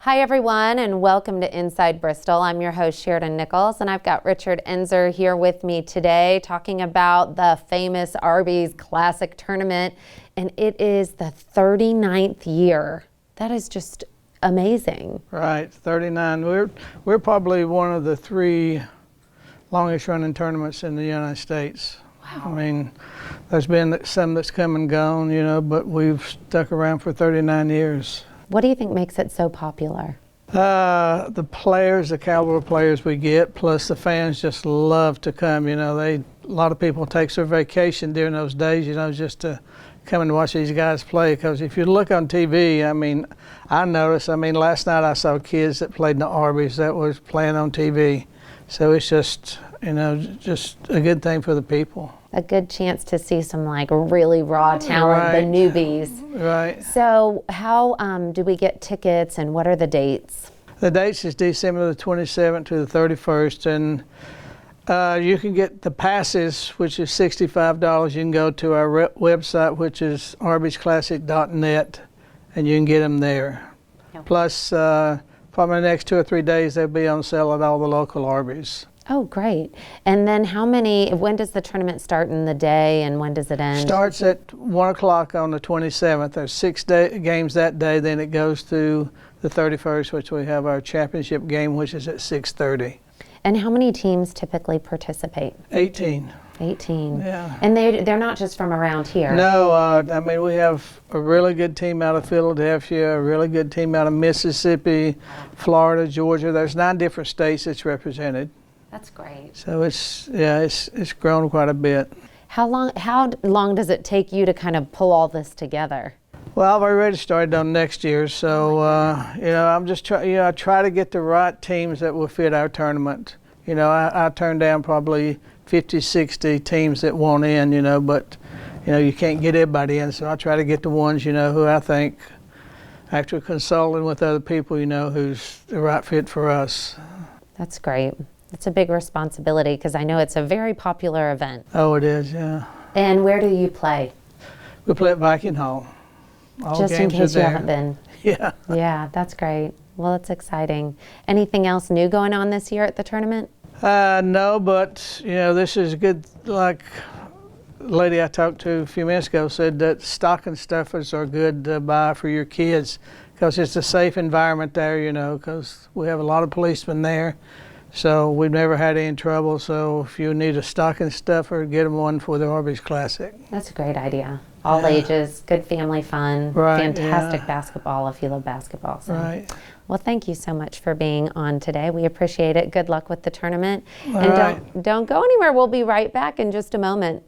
Hi everyone, and welcome to Inside Bristol. I'm your host Sheridan Nichols, and I've got Richard Enzer here with me today talking about the famous Arby's Classic Tournament, and it is the 39th year. That is just amazing. Right, 39. We're probably one of the three longest running tournaments in the United States. Wow. I mean, there's been some that's come and gone, but we've stuck around for 39 years. What do you think makes it so popular? The players, the caliber of players we get, plus the fans just love to come. A lot of people take their vacation during those days, just to come and watch these guys play. Because if you look on TV, I noticed. Last night I saw kids that played in the Arby's that was playing on TV. So it's just, just a good thing for the people. A good chance to see some really raw talent, right. The newbies. Right. So how do we get tickets, and what are the dates? The dates is December the 27th to the 31st, and you can get the passes, which is $65. You can go to our website, which is arbysclassic.net, and you can get them there. Okay. Plus, probably the next 2 or 3 days, they'll be on sale at all the local Arby's. Oh, great. And then when does the tournament start in the day, and when does it end? Starts at 1 o'clock on the 27th. There's 6 games that day. Then it goes to the 31st, which we have our championship game, which is at 6:30. And how many teams typically participate? 18. 18. Yeah. And they're not just from around here. No, we have a really good team out of Philadelphia, a really good team out of Mississippi, Florida, Georgia. There's 9 different states that's represented. That's great. So it's grown quite a bit. How long does it take you to kind of pull all this together? Well, I've already started on next year, so I'm just I try to get the right teams that will fit our tournament. I turn down probably 50, 60 teams that want in, but you can't get everybody in, so I try to get the ones who I think, after consulting with other people, who's the right fit for us. That's great. It's a big responsibility because I know it's a very popular event. Oh, it is, yeah. And where do you play? We play at Viking Hall. All Just in games case are you there. haven't been. Yeah. Yeah, that's great. Well, it's exciting. Anything else new going on this year at the tournament? No, but this is good. Like the lady I talked to a few minutes ago said that stocking stuffers are good to buy for your kids because it's a safe environment there, because we have a lot of policemen there. So we've never had any trouble. So if you need a stocking stuffer, get them one for the Arby's Classic. That's a great idea. All ages, good family fun, right, fantastic basketball if you love basketball. So. Right. Well, thank you so much for being on today. We appreciate it. Good luck with the tournament. All and right. don't go anywhere. We'll be right back in just a moment.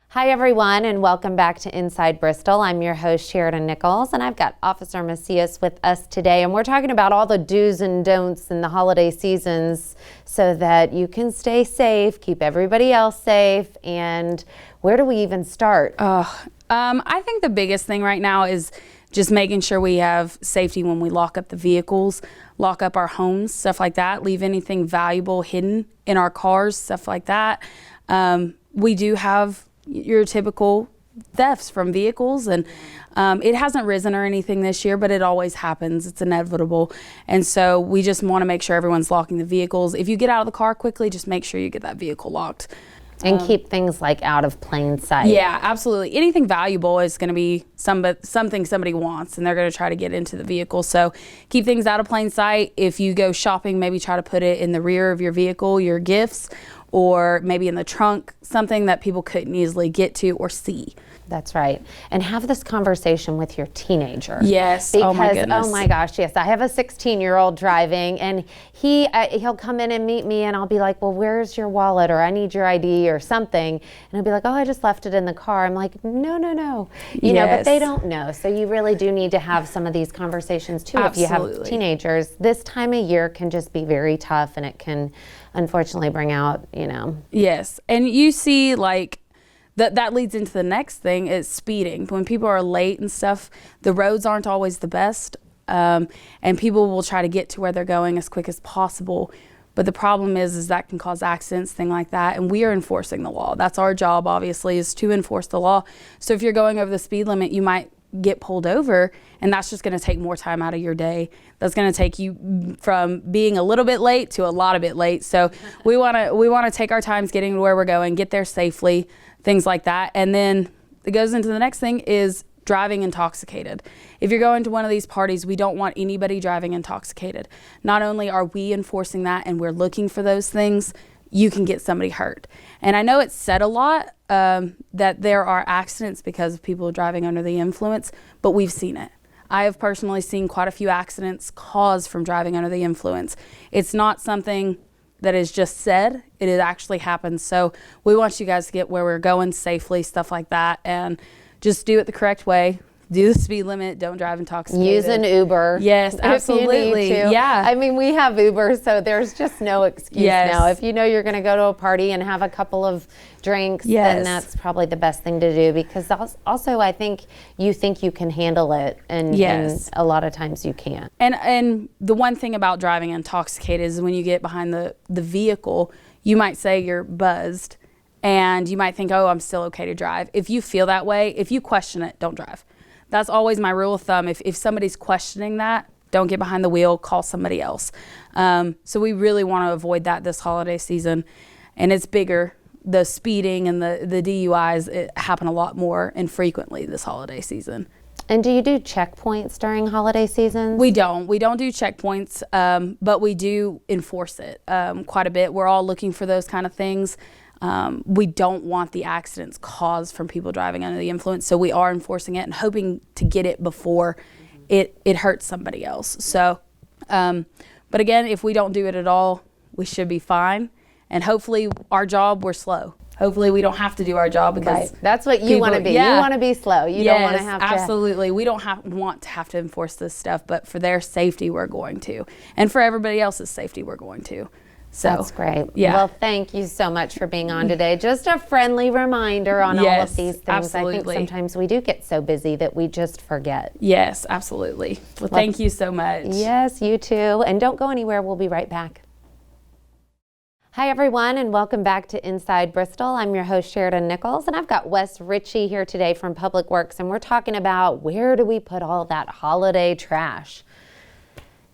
Hi, everyone, and welcome back to Inside Bristol. I'm your host, Sheridan Nichols, and I've got Officer Macias with us today, and we're talking about all the do's and don'ts in the holiday seasons so that you can stay safe, keep everybody else safe, and where do we even start? I think the biggest thing right now is just making sure we have safety when we lock up the vehicles, lock up our homes, stuff like that, leave anything valuable hidden in our cars, stuff like that. We do have your typical thefts from vehicles, and it hasn't risen or anything this year, but it always happens. It's inevitable. And so we just want to make sure everyone's locking the vehicles. If you get out of the car quickly, just make sure you get that vehicle locked. And keep things out of plain sight. Yeah, absolutely. Anything valuable is going to be something somebody wants, and they're going to try to get into the vehicle. So keep things out of plain sight. If you go shopping, maybe try to put it in the rear of your vehicle, your gifts, or maybe in the trunk, something that people couldn't easily get to or see. That's right. And have this conversation with your teenager. Yes. Because, oh my goodness. Oh my gosh, yes. I have a 16-year-old driving, and he'll come in and meet me, and I'll be like, well, where's your wallet? Or I need your ID or something. And he'll be like, oh, I just left it in the car. I'm like, no. You know, but they don't know. So you really do need to have some of these conversations too. Absolutely. If you have teenagers. This time of year can just be very tough, and it can unfortunately bring out, Yes. And you see, that leads into the next thing is speeding. When people are late and stuff, the roads aren't always the best, and people will try to get to where they're going as quick as possible. But the problem is that can cause accidents, things like that, and we are enforcing the law. That's our job, obviously, is to enforce the law. So if you're going over the speed limit, you might get pulled over, and that's just going to take more time out of your day. That's going to take you from being a little bit late to a lot of bit late. So we want to take our times getting to where we're going, get there safely, things like that. And then it goes into the next thing is driving intoxicated. If you're going to one of these parties, we don't want anybody driving intoxicated. Not only are we enforcing that and we're looking for those things, you can get somebody hurt. And I know it's said a lot that there are accidents because of people driving under the influence, but we've seen it. I have personally seen quite a few accidents caused from driving under the influence. It's not something that is just said, it actually happens. So we want you guys to get where we're going safely, stuff like that, and just do it the correct way. Do the speed limit. Don't drive intoxicated. Use an Uber. Yes, absolutely. Yeah. I mean, we have Uber, so there's just no excuse now. If you know you're going to go to a party and have a couple of drinks, then that's probably the best thing to do, because also I think you can handle it, and a lot of times you can't. And the one thing about driving intoxicated is when you get behind the vehicle, you might say you're buzzed, and you might think, oh, I'm still okay to drive. If you feel that way, if you question it, don't drive. That's always my rule of thumb. If somebody's questioning that, don't get behind the wheel, call somebody else. So we really want to avoid that this holiday season. And it's bigger. The speeding and the DUIs happen a lot more and frequently this holiday season. And do you do checkpoints during holiday seasons? We don't do checkpoints, but we do enforce it quite a bit. We're all looking for those kind of things. We don't want the accidents caused from people driving under the influence, so we are enforcing it and hoping to get it before it hurts somebody else. So, but again, if we don't do it at all, we should be fine. And hopefully our job, we're slow. Hopefully we don't have to do our job, because that's what you want to be. You want to be slow. You don't want to have to. Absolutely. We don't want to have to enforce this stuff, but for their safety, we're going to. And for everybody else's safety, we're going to. So, that's great. Yeah. Well, thank you so much for being on today. Just a friendly reminder on all of these things. Absolutely. I think sometimes we do get so busy that we just forget. Yes, absolutely. Well, thank you so much. Yes, you too. And don't go anywhere. We'll be right back. Hi, everyone, and welcome back to Inside Bristol. I'm your host, Sheridan Nichols, and I've got Wes Ritchie here today from Public Works, and we're talking about where do we put all that holiday trash?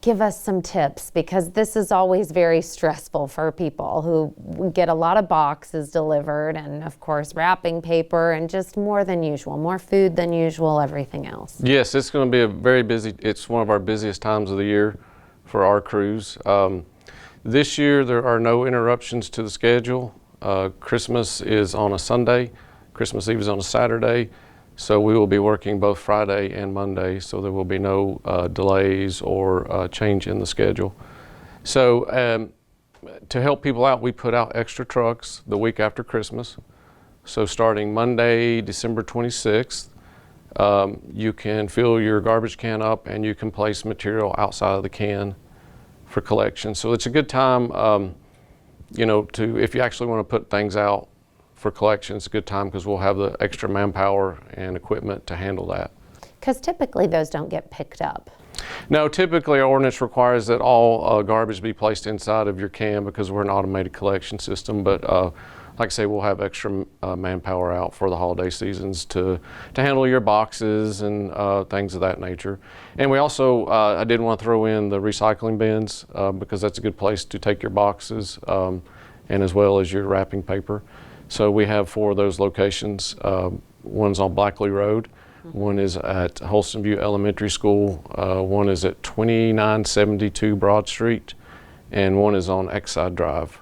Give us some tips, because this is always very stressful for people who get a lot of boxes delivered, and of course wrapping paper, and just more than usual, more food than usual, everything else. Yes, it's going to be a very busy, it's one of our busiest times of the year for our crews. This year there are no interruptions to the schedule. Christmas is on a Sunday, Christmas Eve is on a Saturday. So we will be working both Friday and Monday, so there will be no delays or change in the schedule. So to help people out, we put out extra trucks the week after Christmas. So starting Monday, December 26th, you can fill your garbage can up and you can place material outside of the can for collection. So it's a good time, if you actually want to put things out for collection, it's a good time, because we'll have the extra manpower and equipment to handle that. Because typically those don't get picked up. No, typically our ordinance requires that all garbage be placed inside of your can, because we're an automated collection system. But like I say, we'll have extra manpower out for the holiday seasons to handle your boxes and things of that nature. And we also, I did want to throw in the recycling bins, because that's a good place to take your boxes and as well as your wrapping paper. So we have 4 of those locations. One's on Blackley Road, one is at Holston View Elementary School, one is at 2972 Broad Street, and one is on Exide Drive,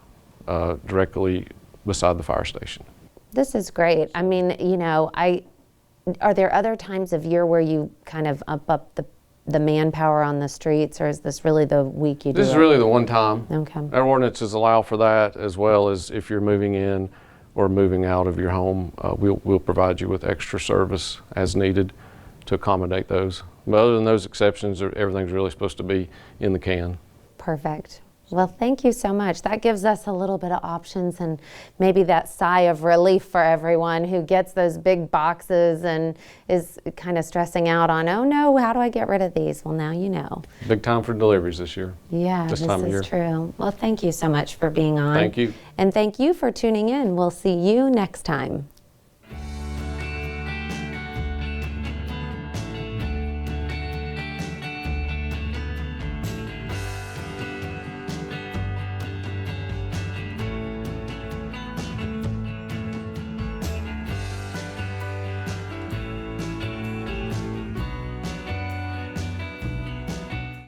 directly beside the fire station. This is great. I mean, are there other times of year where you kind of up the manpower on the streets, or is this really the week you do it? This is really the one time. Okay. Our ordinances allow for that, as well as if you're moving in or moving out of your home, we'll provide you with extra service as needed to accommodate those. But other than those exceptions, everything's really supposed to be in the can. Perfect. Well, thank you so much. That gives us a little bit of options, and maybe that sigh of relief for everyone who gets those big boxes and is kind of stressing out on, oh no, how do I get rid of these? Well, now you know. Big time for deliveries this year. Yeah, this is true. Well, thank you so much for being on. Thank you. And thank you for tuning in. We'll see you next time.